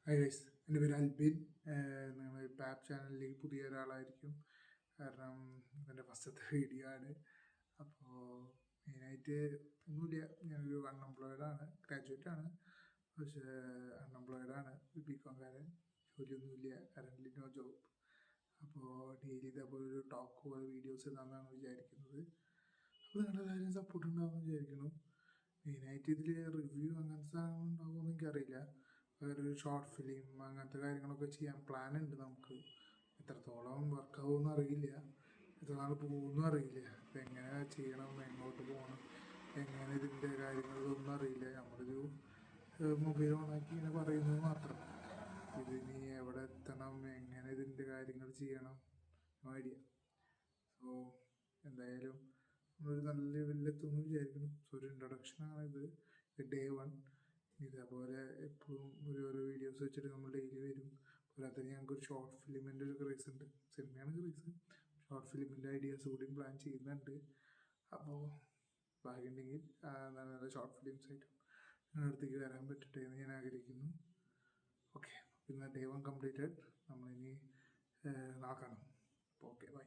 Hi guys, എൻ്റെ പേര് അൽബിൻ. നിങ്ങൾ പാപ്പ് ചാനലിലേക്ക് പുതിയ ഒരാളായിരിക്കും. കാരണം ഇതെൻ്റെ ഫസ്റ്റത്തെ വീഡിയോ ആണ്. അപ്പോൾ മെയിനായിട്ട് ഒന്നുമില്ല, ഞാനൊരു അൺഎംപ്ലോയിഡാണ്, ഗ്രാജുവേറ്റാണ്. പക്ഷേ അൺഎംപ്ലോയിഡാണ്, ബികോംകാരൻ. ജോലിയൊന്നുമില്ല, കറൻ്റ് നോ ജോബ്. അപ്പോൾ ഡെയിലി ഇതേപോലെ ഒരു ടോക്ക് പോലെ വീഡിയോസ് ഇടാമെന്നാണ് വിചാരിക്കുന്നത്. അപ്പോൾ നിങ്ങളെല്ലാവരും സപ്പോർട്ട് ഉണ്ടാകുമെന്ന് വിചാരിക്കുന്നു. മെയിനായിട്ട് ഇതിൽ റിവ്യൂ അങ്ങനത്തെ സാധനങ്ങൾ ഉണ്ടാകുമെന്ന് എനിക്കറിയില്ല. വേറൊരു ഷോർട്ട് ഫിലിം അങ്ങനത്തെ കാര്യങ്ങളൊക്കെ ചെയ്യാൻ പ്ലാൻ ഉണ്ട് നമുക്ക്. എത്രത്തോളം വർക്കാവുമെന്ന് അറിയില്ല, എത്ര നാൾ പോകുമെന്നും അറിയില്ല. ഇപ്പം എങ്ങനെ ചെയ്യണം, എങ്ങോട്ട് പോകണം, എങ്ങനെ ഇതിൻ്റെ കാര്യങ്ങളൊന്നും അറിയില്ല. നമ്മളൊരു മൊബൈൽ ഓണാക്കി ഇങ്ങനെ പറയുന്നത് മാത്രം. ഇതിനി എവിടെ എത്തണം, എങ്ങനെ ഇതിൻ്റെ കാര്യങ്ങൾ ചെയ്യണം, ഐഡിയ. സോ എന്തായാലും നമ്മളൊരു നല്ല ലെവലിലെത്തുമെന്ന് വിചാരിക്കുന്നു. സോ ഒരു ഇൻട്രൊഡക്ഷനാണ് ഇത്, ഡേ 1. ഇതേപോലെ എപ്പോഴും ഓരോ വീഡിയോസ് വെച്ചിട്ട് നമ്മൾ ഡെയിലി വരും. പോരാതെ ഞങ്ങൾക്കൊരു ഷോർട്ട് ഫിലിമിൻ്റെ ഒരു ക്രേസ് ഉണ്ട്. സിനിമയാണ് ക്രേസ്, ഷോർട്ട് ഫിലിമിൻ്റെ ഐഡിയാസ് കൂടിയും പ്ലാൻ ചെയ്യുന്നുണ്ട്. അപ്പോൾ ഭാഗ്യമുണ്ടെങ്കിൽ നല്ല നല്ല ഷോർട്ട് ഫിലിംസ് ആയിട്ടും നിങ്ങളുടെ അടുത്തേക്ക് വരാൻ പറ്റട്ടെ എന്ന് ഞാൻ ആഗ്രഹിക്കുന്നു. ഓക്കെ, ഇന്ന് ഡേ 1 കംപ്ലീറ്റഡ്. നമ്മളിനി നാളെ കാണാം. അപ്പോൾ ഓക്കെ, ബൈ.